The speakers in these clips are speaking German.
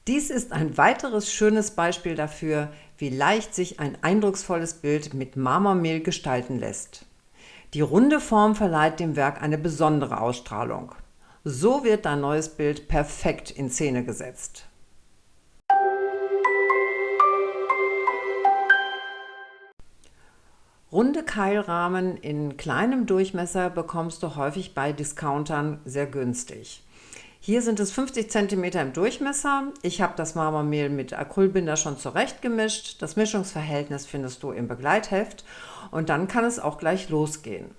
Dies ist ein weiteres schönes Beispiel dafür, wie leicht sich ein eindrucksvolles Bild mit Marmormehl gestalten lässt. Die runde Form verleiht dem Werk eine besondere Ausstrahlung. So wird dein neues Bild perfekt in Szene gesetzt. Runde Keilrahmen in kleinem Durchmesser bekommst du häufig bei Discountern sehr günstig. Hier sind es 50 cm im Durchmesser. Ich habe das Marmormehl mit Acrylbinder schon zurechtgemischt. Das Mischungsverhältnis findest du im Begleitheft und dann kann es auch gleich losgehen.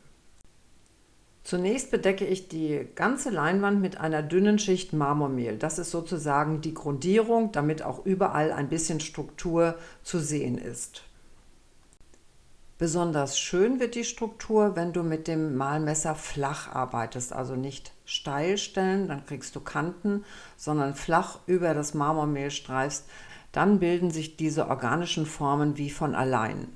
Zunächst bedecke ich die ganze Leinwand mit einer dünnen Schicht Marmormehl. Das ist sozusagen die Grundierung, damit auch überall ein bisschen Struktur zu sehen ist. Besonders schön wird die Struktur, wenn du mit dem Malmesser flach arbeitest, also nicht steil stellen, dann kriegst du Kanten, sondern flach über das Marmormehl streifst, dann bilden sich diese organischen Formen wie von allein.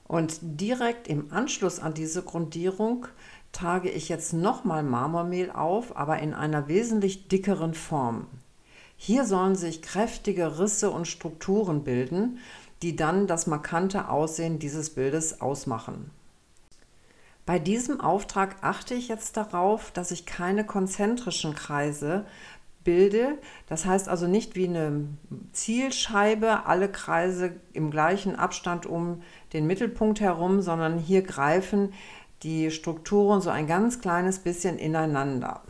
Und direkt im Anschluss an diese Grundierung trage ich jetzt nochmal Marmormehl auf, aber in einer wesentlich dickeren Form. Hier sollen sich kräftige Risse und Strukturen bilden, die dann das markante Aussehen dieses Bildes ausmachen. Bei diesem Auftrag achte ich jetzt darauf, dass ich keine konzentrischen Kreise bilde. Das heißt also nicht wie eine Zielscheibe, alle Kreise im gleichen Abstand um den Mittelpunkt herum, sondern hier greifen die Strukturen so ein ganz kleines bisschen ineinander.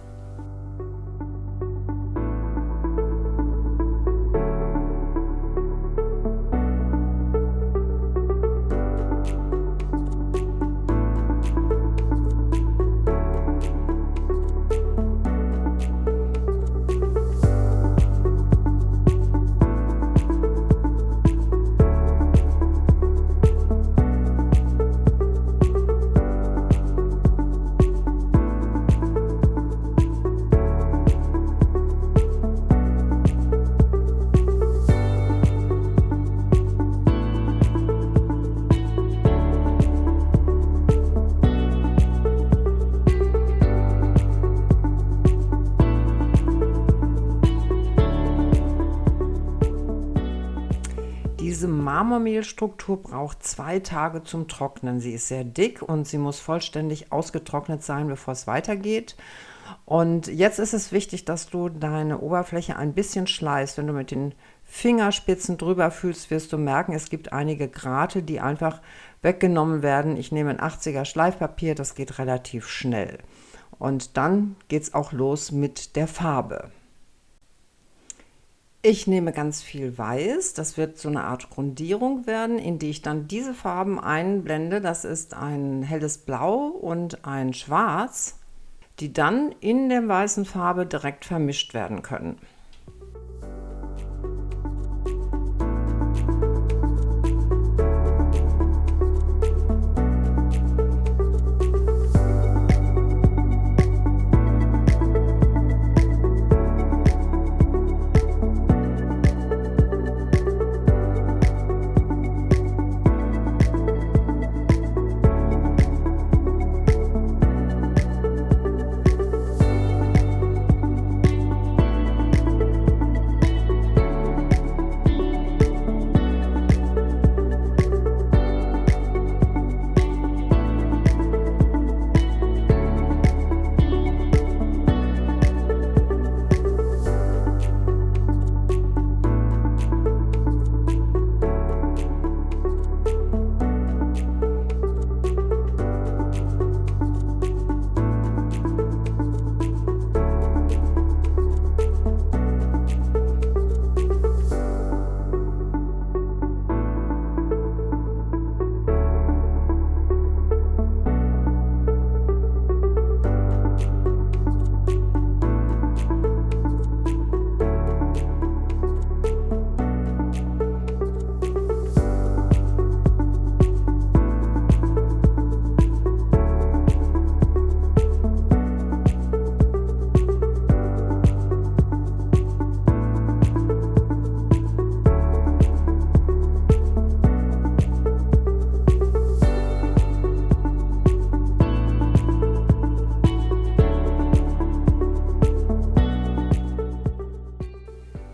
Diese Marmormehlstruktur braucht 2 Tage zum Trocknen. Sie ist sehr dick und sie muss vollständig ausgetrocknet sein, bevor es weitergeht. Und jetzt ist es wichtig, dass du deine Oberfläche ein bisschen schleifst. Wenn du mit den Fingerspitzen drüber fühlst, wirst du merken, es gibt einige Grate, die einfach weggenommen werden. Ich nehme ein 80er Schleifpapier, das geht relativ schnell. Und dann geht es auch los mit der Farbe. Ich nehme ganz viel Weiß, das wird so eine Art Grundierung werden, in die ich dann diese Farben einblende. Das ist ein helles Blau und ein Schwarz, die dann in der weißen Farbe direkt vermischt werden können.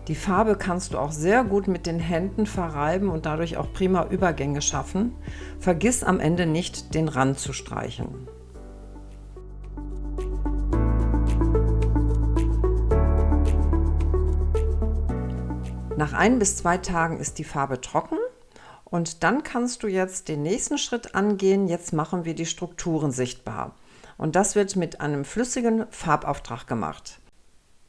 Die Farbe kannst du auch sehr gut mit den Händen verreiben und dadurch auch prima Übergänge schaffen. Vergiss am Ende nicht, den Rand zu streichen. Nach 1 bis 2 Tagen ist die Farbe trocken und dann kannst du jetzt den nächsten Schritt angehen. Jetzt machen wir die Strukturen sichtbar. Und das wird mit einem flüssigen Farbauftrag gemacht.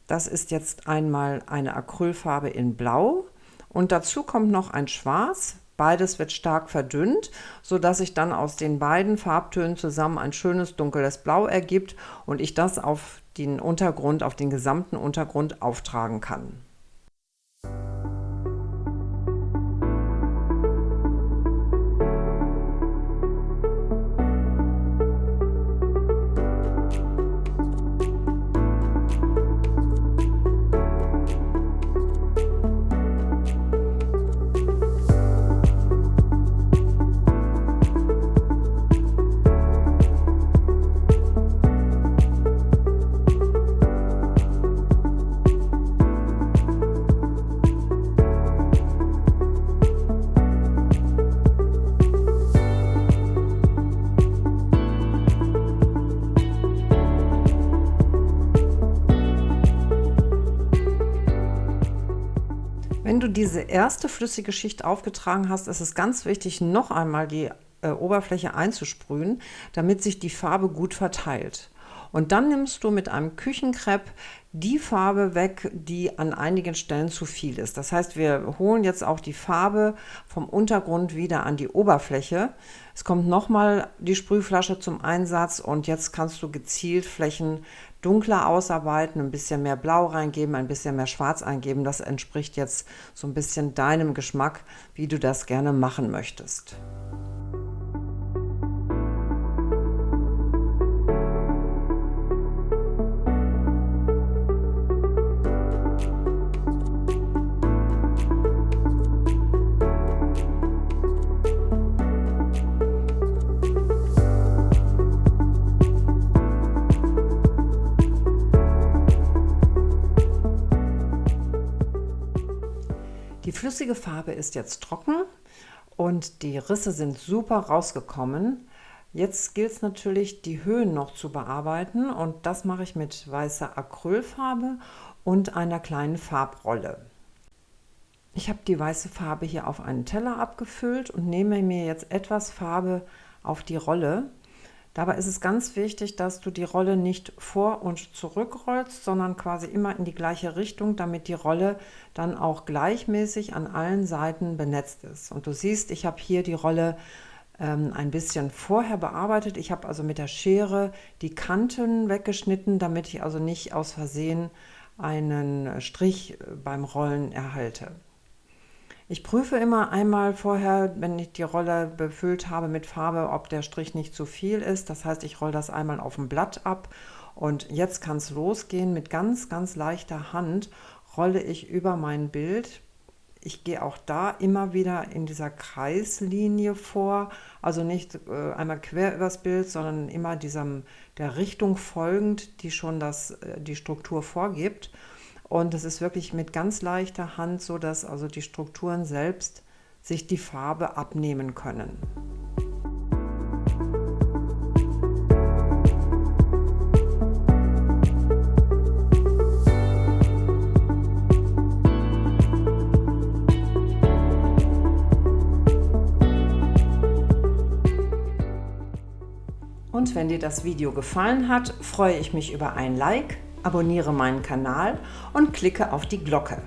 Das ist jetzt einmal eine Acrylfarbe in Blau und dazu kommt noch ein Schwarz. Beides wird stark verdünnt, sodass sich dann aus den beiden Farbtönen zusammen ein schönes dunkles Blau ergibt und ich das auf den Untergrund, auf den gesamten Untergrund auftragen kann. Wenn du diese erste flüssige Schicht aufgetragen hast, ist es ganz wichtig, noch einmal die Oberfläche einzusprühen, damit sich die Farbe gut verteilt. Und dann nimmst du mit einem Küchenkrepp die Farbe weg, die an einigen Stellen zu viel ist. Das heißt, wir holen jetzt auch die Farbe vom Untergrund wieder an die Oberfläche. Es kommt nochmal die Sprühflasche zum Einsatz und jetzt kannst du gezielt Flächen dunkler ausarbeiten, ein bisschen mehr Blau reingeben, ein bisschen mehr Schwarz eingeben. Das entspricht jetzt so ein bisschen deinem Geschmack, wie du das gerne machen möchtest. Die flüssige Farbe ist jetzt trocken und die Risse sind super rausgekommen. Jetzt gilt es natürlich, die Höhen noch zu bearbeiten und das mache ich mit weißer Acrylfarbe und einer kleinen Farbrolle. Ich habe die weiße Farbe hier auf einen Teller abgefüllt und nehme mir jetzt etwas Farbe auf die Rolle. Dabei ist es ganz wichtig, dass du die Rolle nicht vor- und zurückrollst, sondern quasi immer in die gleiche Richtung, damit die Rolle dann auch gleichmäßig an allen Seiten benetzt ist. Und du siehst, ich habe hier die Rolle ein bisschen vorher bearbeitet. Ich habe also mit der Schere die Kanten weggeschnitten, damit ich also nicht aus Versehen einen Strich beim Rollen erhalte. Ich prüfe immer einmal vorher, wenn ich die Rolle befüllt habe mit Farbe, ob der Strich nicht zu viel ist. Das heißt, ich rolle das einmal auf dem Blatt ab und jetzt kann es losgehen. Mit ganz, ganz leichter Hand rolle ich über mein Bild. Ich gehe auch da immer wieder in dieser Kreislinie vor, also nicht einmal quer übers Bild, sondern immer der Richtung folgend, die schon die Struktur vorgibt. Und es ist wirklich mit ganz leichter Hand so, dass also die Strukturen selbst sich die Farbe abnehmen können. Und wenn dir das Video gefallen hat, freue ich mich über ein Like, abonniere meinen Kanal und klicke auf die Glocke.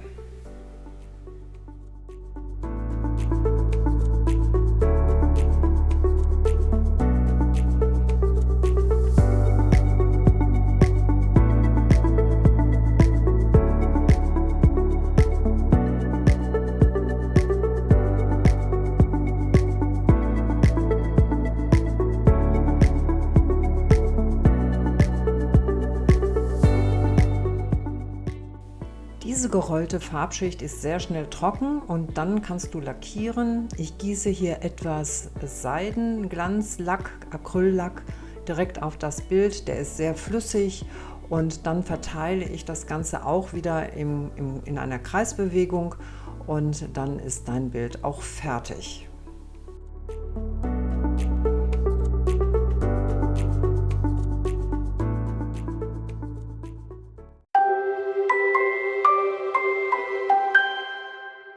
Diese gerollte Farbschicht ist sehr schnell trocken und dann kannst du lackieren. Ich gieße hier etwas Seidenglanzlack, Acryllack direkt auf das Bild. Der ist sehr flüssig Und dann verteile ich das Ganze auch wieder in einer Kreisbewegung und dann ist dein Bild auch fertig.